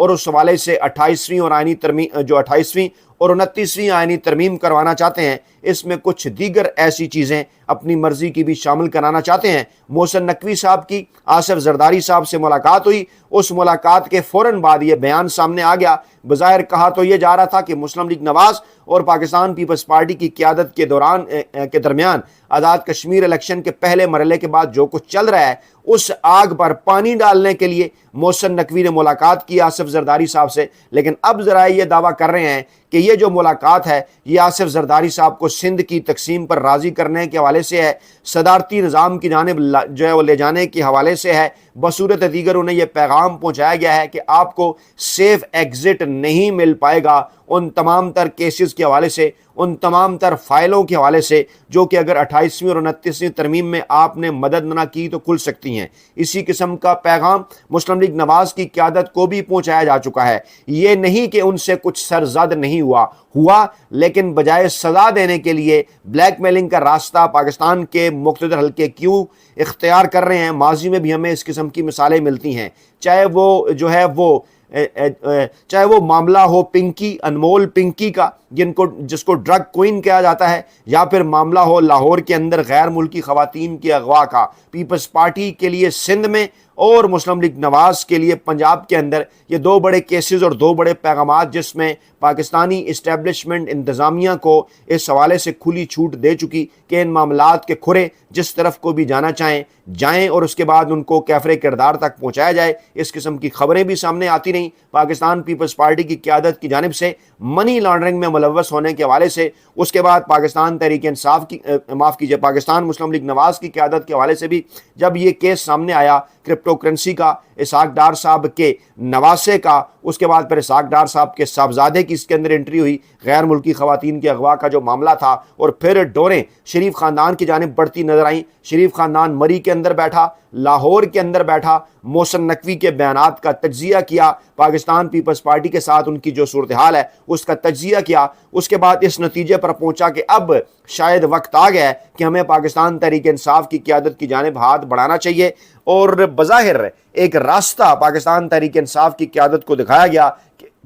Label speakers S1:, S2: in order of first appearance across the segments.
S1: اور اس حوالے سے 28ویں اور 29ویں آئینی ترمیم کروانا چاہتے ہیں، اس میں کچھ دیگر ایسی چیزیں اپنی مرضی کی بھی شامل کرانا چاہتے ہیں۔ محسن نقوی صاحب کی آصف زرداری صاحب سے ملاقات ہوئی، اس ملاقات کے فوراً بعد یہ بیان سامنے آ گیا۔ بظاہر کہا تو یہ جا رہا تھا کہ مسلم لیگ نواز اور پاکستان پیپلز پارٹی کی قیادت کے درمیان آزاد کشمیر الیکشن کے پہلے مرحلے کے بعد جو کچھ چل رہا ہے اس آگ پر پانی ڈالنے کے لیے محسن نقوی نے ملاقات کی آصف زرداری صاحب سے، لیکن اب ذرائع یہ دعویٰ کر رہے ہیں کہ یہ جو ملاقات ہے یہ آصف زرداری صاحب کو سندھ کی تقسیم پر راضی کرنے کے حوالے سے ہے، صدارتی نظام کی جانب جو ہے وہ لے جانے کے حوالے سے ہے۔ بصورت دیگر انہیں یہ پیغام پہنچایا گیا ہے کہ آپ کو سیف ایگزٹ نہیں مل پائے گا ان تمام تر کیسز کے حوالے سے، ان تمام تر فائلوں کے حوالے سے جو کہ اگر 28ویں اور 29ویں ترمیم میں آپ نے مدد نہ کی تو کھل سکتی ہیں۔ اسی قسم کا پیغام مسلم لیگ نواز کی قیادت کو بھی پہنچایا جا چکا ہے۔ یہ نہیں کہ ان سے کچھ سرزد نہیں ہوا لیکن بجائے سزا دینے کے لیے بلیک میلنگ کا راستہ پاکستان کے مقتدر حلقے کیوں اختیار کر رہے ہیں۔ ماضی میں بھی ہمیں اس قسم کی مثالیں ملتی ہیں، چاہے وہ معاملہ ہو پنکی، انمول پنکی کا جس کو ڈرگ کوئن کہا جاتا ہے، یا پھر معاملہ ہو لاہور کے اندر غیر ملکی خواتین کی اغوا کا۔ پیپلز پارٹی کے لیے سندھ میں اور مسلم لیگ نواز کے لیے پنجاب کے اندر یہ دو بڑے کیسز اور دو بڑے پیغامات جس میں پاکستانی اسٹیبلشمنٹ انتظامیہ کو اس حوالے سے کھلی چھوٹ دے چکی کہ ان معاملات کے کھرے جس طرف کو بھی جانا چاہیں جائیں اور اس کے بعد ان کو کیفر کردار تک پہنچایا جائے۔ اس قسم کی خبریں بھی سامنے آتی رہیں پاکستان پیپلز پارٹی کی قیادت کی جانب سے منی لانڈرنگ میں ملوث ہونے کے حوالے سے۔ اس کے بعد پاکستان تحریک انصاف کی پاکستان مسلم لیگ نواز کی قیادت کے حوالے سے بھی جب یہ کیس سامنے آیا کرپٹو کرنسی کا، اسحاق ڈار صاحب کے نواسے کا، اس کے بعد پھر اسحاق ڈار صاحب کے صاحبزادے کی اس کے اندر انٹری ہوئی، غیر ملکی خواتین کے اغوا کا جو معاملہ تھا، اور پھر ڈوریں شریف خاندان کی جانب بڑھتی نظر آئیں۔ شریف خاندان مری کے اندر بیٹھا، لاہور کے اندر بیٹھا، محسن نقوی کے بیانات کا تجزیہ کیا، پاکستان پیپلز پارٹی کے ساتھ ان کی جو صورتحال ہے اس کا تجزیہ کیا، اس کے بعد اس نتیجے پر پہنچا کہ اب شاید وقت آ گیا ہے کہ ہمیں پاکستان تحریک انصاف کی قیادت کی جانب ہاتھ بڑھانا چاہیے، اور بظاہر ایک راستہ پاکستان تحریک انصاف کی قیادت کو دکھایا گیا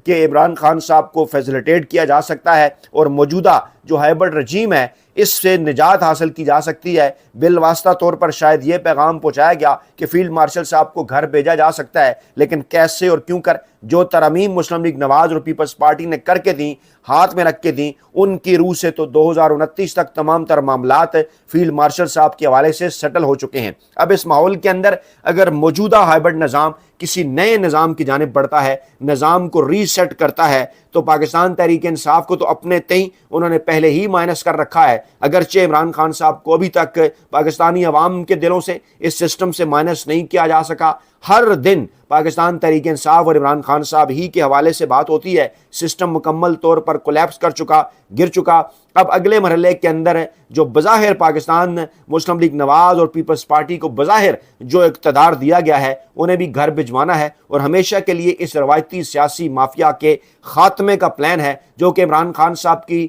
S1: کہ عمران خان صاحب کو فیسیلیٹیٹ کیا جا سکتا ہے اور موجودہ جو ہائبرڈ رجیم ہے اس سے نجات حاصل کی جا سکتی ہے۔ بالواسطہ طور پر شاید یہ پیغام پہنچایا گیا کہ فیلڈ مارشل صاحب کو گھر بھیجا جا سکتا ہے، لیکن کیسے اور کیوں کر؟ جو ترامیم مسلم لیگ نواز اور پیپلز پارٹی نے کر کے دیں، ہاتھ میں رکھ کے دیں، ان کی روح سے تو 2029 تک تمام تر معاملات فیلڈ مارشل صاحب کے حوالے سے سیٹل ہو چکے ہیں۔ اب اس ماحول کے اندر اگر موجودہ ہائبرڈ نظام کسی نئے نظام کی جانب بڑھتا ہے، نظام کو ری سیٹ کرتا ہے، تو پاکستان تحریک انصاف کو تو اپنے تئیں انہوں نے پہلے ہی مائنس کر رکھا ہے۔ اگرچہ عمران خان صاحب کو ابھی تک پاکستانی عوام کے دلوں سے اس سسٹم سے مائنس نہیں کیا جا سکا۔ ہر دن پاکستان تحریک انصاف اور عمران خان صاحب ہی کے حوالے سے بات ہوتی ہے، سسٹم مکمل طور پر کولیپس کر چکا، گر چکا۔ اب اگلے مرحلے کے اندر جو بظاہر پاکستان مسلم لیگ نواز اور پیپلز پارٹی کو بظاہر جو اقتدار دیا گیا ہے انہیں بھی گھر بھجوانا ہے، اور ہمیشہ کے لیے اس روایتی سیاسی مافیا کے خاتمے کا پلان ہے جو کہ عمران خان صاحب کے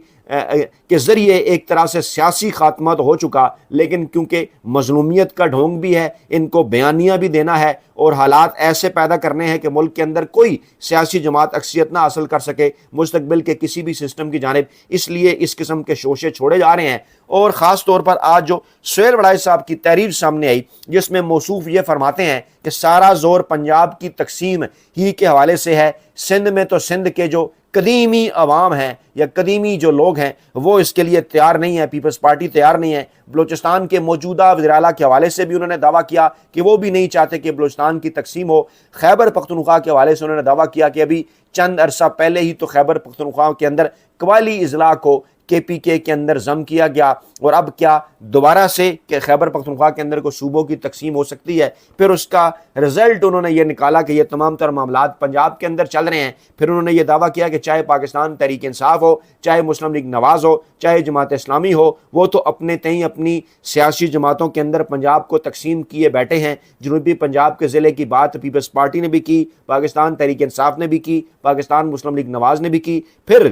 S1: ذریعے ایک طرح سے سیاسی خاتمہ تو ہو چکا، لیکن کیونکہ مظلومیت کا ڈھونگ بھی ہے، ان کو بیانیہ بھی دینا ہے اور حالات ایسے پیدا کرنے ہیں کہ ملک کے اندر کوئی سیاسی جماعت اکثریت نہ حاصل کر سکے مستقبل کے کسی بھی سسٹم کی جانب، اس لیے اس قسم کے شوشے چھوڑے جا رہے ہیں۔ اور خاص طور پر آج جو سہیل وڑائے صاحب کی تحریر سامنے آئی جس میں موصوف یہ فرماتے ہیں کہ سارا زور پنجاب کی تقسیم ہی کے حوالے سے ہے، سندھ میں تو سندھ کے جو قدیمی عوام ہیں یا قدیمی جو لوگ ہیں وہ اس کے لیے تیار نہیں ہے، پیپلز پارٹی تیار نہیں ہے۔ بلوچستان کے موجودہ وزیر اعلیٰ کے حوالے سے بھی انہوں نے دعویٰ کیا کہ وہ بھی نہیں چاہتے کہ بلوچستان کی تقسیم ہو۔ خیبر پختونخوا کے حوالے سے انہوں نے دعویٰ کیا کہ ابھی چند عرصہ پہلے ہی تو خیبر پختونخوا کے اندر قبائلی اضلاع کو KPK کے اندر ضم کیا گیا، اور اب کیا دوبارہ سے کہ خیبر پختونخوا کے اندر کو صوبوں کی تقسیم ہو سکتی ہے؟ پھر اس کا رزلٹ انہوں نے یہ نکالا کہ یہ تمام تر معاملات پنجاب کے اندر چل رہے ہیں۔ پھر انہوں نے یہ دعویٰ کیا کہ چاہے پاکستان تحریک انصاف ہو، چاہے مسلم لیگ نواز ہو، چاہے جماعت اسلامی ہو، وہ تو اپنے تئیں اپنی سیاسی جماعتوں کے اندر پنجاب کو تقسیم کیے بیٹھے ہیں۔ جنوبی پنجاب کے ضلع کی بات پیپلز پارٹی نے بھی کی، پاکستان تحریک انصاف نے بھی کی، پاکستان مسلم لیگ نواز نے بھی کی۔ پھر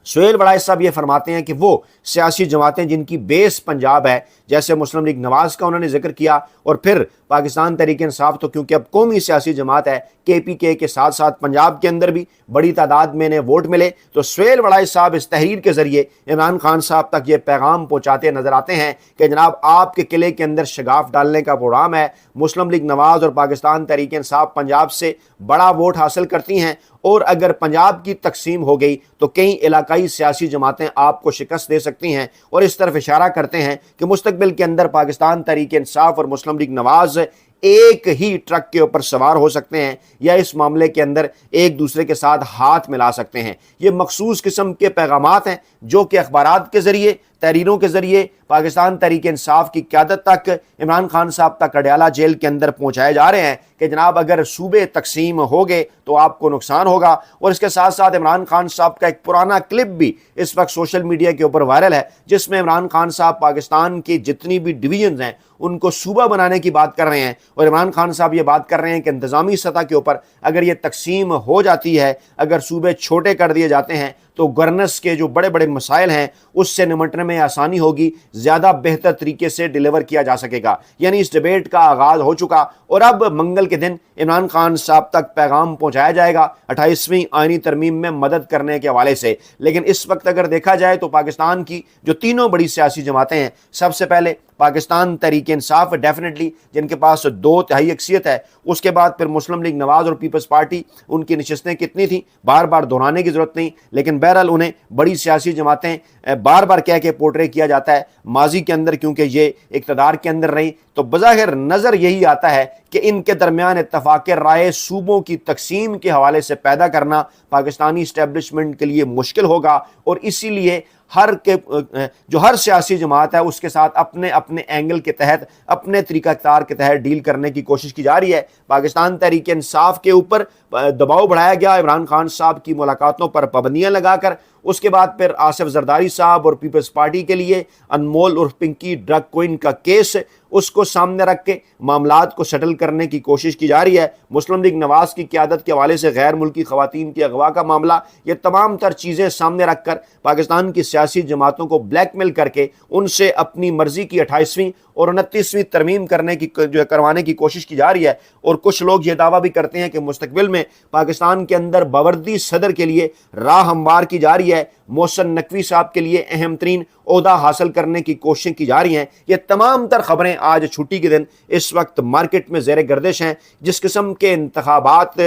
S1: سہیل وڑائے صاحب یہ فرماتے ہیں کہ وہ سیاسی جماعتیں جن کی بیس پنجاب ہے، جیسے مسلم لیگ نواز کا انہوں نے ذکر کیا، اور پھر پاکستان تحریک انصاف تو کیونکہ اب قومی سیاسی جماعت ہے، KPK کے ساتھ ساتھ پنجاب کے اندر بھی بڑی تعداد میں انہیں ووٹ ملے، تو سہیل وڑائی صاحب اس تحریر کے ذریعے عمران خان صاحب تک یہ پیغام پہنچاتے نظر آتے ہیں کہ جناب آپ کے قلعے کے اندر شگاف ڈالنے کا پروگرام ہے، مسلم لیگ نواز اور پاکستان تحریک انصاف پنجاب سے بڑا ووٹ حاصل کرتی ہیں، اور اگر پنجاب کی تقسیم ہو گئی تو کئی علاقائی سیاسی جماعتیں آپ کو شکست دے سکتی ہیں، اور اس طرف اشارہ کرتے ہیں کہ مستقبل کے اندر پاکستان تحریک انصاف اور مسلم لیگ نواز ایک ہی ٹرک کے اوپر سوار ہو سکتے ہیں، یا اس معاملے کے اندر ایک دوسرے کے ساتھ ہاتھ ملا سکتے ہیں۔ یہ مخصوص قسم کے پیغامات ہیں جو کہ اخبارات کے ذریعے، تحریروں کے ذریعے پاکستان تحریک انصاف کی قیادت تک، عمران خان صاحب تک اڈیالہ جیل کے اندر پہنچائے جا رہے ہیں کہ جناب اگر صوبے تقسیم ہو گئے تو آپ کو نقصان ہوگا۔ اور اس کے ساتھ ساتھ عمران خان صاحب کا ایک پرانا کلپ بھی اس وقت سوشل میڈیا کے اوپر وائرل ہے، جس میں عمران خان صاحب پاکستان کی جتنی بھی ڈویژنز ہیں ان کو صوبہ بنانے کی بات کر رہے ہیں، اور عمران خان صاحب یہ بات کر رہے ہیں کہ انتظامی سطح کے اوپر اگر یہ تقسیم ہو جاتی ہے، اگر صوبے چھوٹے کر دیے جاتے ہیں تو گورننس کے جو بڑے بڑے مسائل ہیں اس سے نمٹنے میں آسانی ہوگی، زیادہ بہتر طریقے سے ڈیلیور کیا جا سکے گا۔ یعنی اس ڈیبیٹ کا آغاز ہو چکا، اور اب منگل کے دن عمران خان صاحب تک پیغام پہنچایا جائے گا 28ویں آئینی ترمیم میں مدد کرنے کے حوالے سے۔ لیکن اس وقت اگر دیکھا جائے تو پاکستان کی جو تینوں بڑی سیاسی جماعتیں ہیں، سب سے پہلے پاکستان تحریک انصاف ڈیفینیٹلی جن کے پاس 2/3 اکثریت ہے، اس کے بعد پھر مسلم لیگ نواز اور پیپلز پارٹی، ان کی نشستیں کتنی تھیں بار بار دہرانے کی ضرورت نہیں، لیکن بہرحال انہیں بڑی سیاسی جماعتیں بار بار کہہ کے پورٹرے کیا جاتا ہے ماضی کے اندر، کیونکہ یہ اقتدار کے اندر رہی، تو بظاہر نظر یہی آتا ہے کہ ان کے درمیان اتفاق رائے صوبوں کی تقسیم کے حوالے سے پیدا کرنا پاکستانی اسٹیبلشمنٹ کے لیے مشکل ہوگا، اور اسی لیے ہر سیاسی جماعت ہے اس کے ساتھ اپنے اپنے اینگل کے تحت، اپنے طریقہ کار کے تحت ڈیل کرنے کی کوشش کی جا رہی ہے۔ پاکستان تحریک انصاف کے اوپر دباؤ بڑھایا گیا عمران خان صاحب کی ملاقاتوں پر پابندیاں لگا کر، اس کے بعد پھر آصف زرداری صاحب اور پیپلز پارٹی کے لیے انمول اور پنکی ڈرگ کوئن کا کیس، اس کو سامنے رکھ کے معاملات کو سیٹل کرنے کی کوشش کی جا رہی ہے۔ مسلم لیگ نواز کی قیادت کے حوالے سے غیر ملکی خواتین کی اغوا کا معاملہ، یہ تمام تر چیزیں سامنے رکھ کر پاکستان کی سیاسی جماعتوں کو بلیک میل کر کے ان سے اپنی مرضی کی 28ویں اور 29ویں ترمیم کروانے کی کوشش کی جا رہی ہے۔ اور کچھ لوگ یہ دعویٰ بھی کرتے ہیں کہ مستقبل میں پاکستان کے اندر باوردی صدر کے لیے راہ ہموار کی جا رہی ہے، محسن نقوی صاحب کے لیے اہم ترین عہدہ حاصل کرنے کی کوششیں کی جا رہی ہیں۔ یہ تمام تر خبریں آج چھٹی کے دن اس وقت مارکیٹ میں زیر گردش ہیں۔ جس قسم کے انتخابات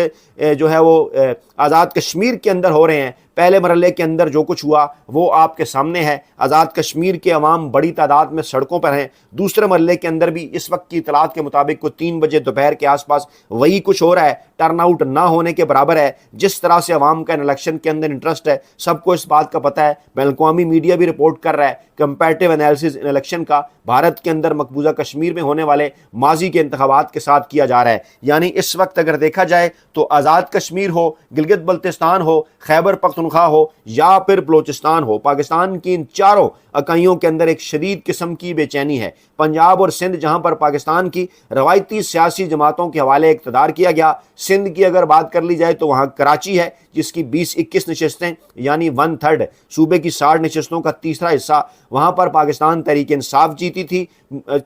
S1: وہ آزاد کشمیر کے اندر ہو رہے ہیں، پہلے مرحلے کے اندر جو کچھ ہوا وہ آپ کے سامنے ہے، آزاد کشمیر کے عوام بڑی تعداد میں سڑکوں پر ہیں۔ دوسرے مرحلے کے اندر بھی اس وقت کی اطلاعات کے مطابق 3 بجے دوپہر کے آس پاس وہی کچھ ہو رہا ہے، ٹرن آؤٹ نہ ہونے کے برابر ہے۔ جس طرح سے عوام کا الیکشن کے اندر انٹرسٹ ہے، سب کو اس بات کا پتہ ہے، بین الاقوامی میڈیا بھی رپورٹ کر رہا ہے، کمپیریٹیو انالیسز الیکشن کا بھارت کے اندر مقبوضہ کشمیر میں ہونے والے ماضی کے انتخابات کے ساتھ کیا جا رہا ہے۔ یعنی اس وقت اگر دیکھا جائے تو آزاد کشمیر ہو، گلگت بلتستان ہو، خیبر پختونخوا ہو یا پھر بلوچستان ہو، پاکستان کی ان چاروں اکائیوں کے اندر ایک شدید قسم کی بے چینی ہے۔ پنجاب اور سندھ جہاں پر پاکستان کی روایتی سیاسی جماعتوں کے حوالے اقتدار کیا گیا، سندھ کی اگر بات کر لی جائے تو وہاں کراچی ہے جس کی 20-21 نشستیں یعنی 1/3 صوبے کی 60 نشستوں کا تیسرا حصہ وہاں پر پاکستان تحریک انصاف جیتی تھی۔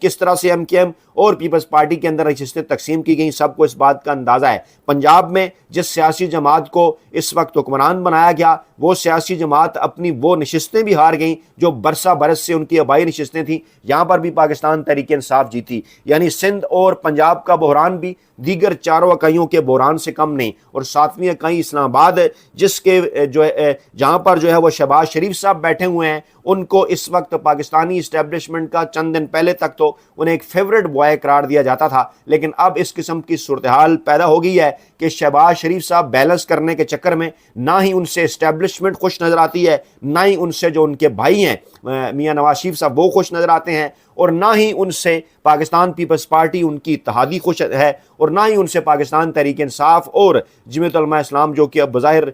S1: کس طرح سے MKM اور پیپلز پارٹی کے اندر نشستیں تقسیم کی گئیں، سب کو اس بات کا اندازہ ہے۔ پنجاب میں جس سیاسی جماعت کو اس وقت حکمران بنایا گیا، وہ سیاسی جماعت اپنی وہ نشستیں بھی ہار گئیں جو برسہ برس سے ان کی آبائی نشستیں تھیں، یہاں پر بھی پاکستان تحریک انصاف جیتی۔ یعنی سندھ اور پنجاب کا بحران بھی دیگر چاروں اکائیوں کے بحران سے کم نہیں۔ اور 7ویں اکائی اسلام آباد جس کے جہاں پر وہ شہباز شریف صاحب بیٹھے ہوئے ہیں، ان کو اس وقت پاکستانی اسٹیبلشمنٹ کا چند دن پہلے تک تو انہیں ایک فیورٹ بوائے قرار دیا جاتا تھا، لیکن اب اس قسم کی صورتحال پیدا ہو گئی ہے کہ شہباز شریف صاحب بیلنس کرنے کے چکر میں نہ ہی ان سے اسٹیبلشمنٹ خوش نظر آتی ہے، نہ ہی ان سے جو ان کے بھائی ہیں میاں نواز شریف صاحب وہ خوش نظر آتے ہیں، اور نہ ہی ان سے پاکستان پیپلز پارٹی ان کی اتحادی خوش ہے، اور نہ ہی ان سے پاکستان تحریک انصاف اور جمعیت علماء اسلام جو کہ اب بظاہر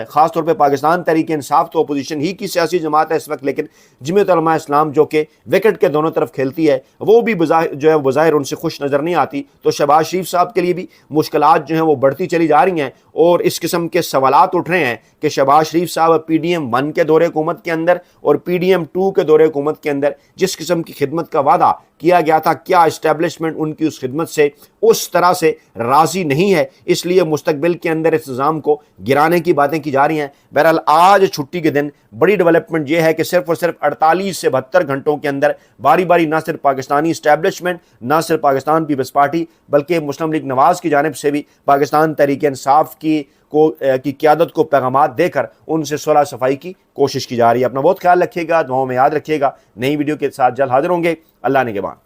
S1: خاص طور پہ پاکستان تحریک انصاف تو اپوزیشن ہی کی سیاسی جماعت ہے اس وقت، لیکن جمعیت علماء اسلام جو کہ وکٹ کے دونوں طرف کھیلتی ہے وہ بھی بظاہر ان سے خوش نظر نہیں آتی۔ تو شہباز شریف صاحب کے لیے بھی مشکلات وہ بڑھتی چلی جا رہی ہیں، اور اس قسم کے سوالات اٹھ رہے ہیں کہ شہباز شریف صاحب PDM 1 کے دور حکومت کے اندر اور PDM 2 کے دور حکومت کے اندر جس قسم کی خدمت کا وعدہ کیا گیا تھا، کیا اسٹیبلشمنٹ ان کی اس خدمت سے اس طرح سے راضی نہیں ہے، اس لیے مستقبل کے اندر اس نظام کو گرانے کی باتیں کی جا رہی ہیں۔ بہرحال آج چھٹی کے دن بڑی ڈیولپمنٹ یہ ہے کہ صرف اور صرف 48 سے 72 گھنٹوں کے اندر باری باری نہ صرف پاکستانی اسٹیبلشمنٹ، نہ صرف پاکستان پیپلز پارٹی، بلکہ مسلم لیگ نواز کی جانب سے بھی پاکستان تحریک انصاف کی قیادت کو پیغامات دے کر ان سے صلح صفائی کی کوشش کی جا رہی ہے۔ اپنا بہت خیال رکھیے گا، دعاؤں میں یاد رکھیے گا۔ نئی ویڈیو کے ساتھ جلد حاضر ہوں گے۔ اللہ نگہبان۔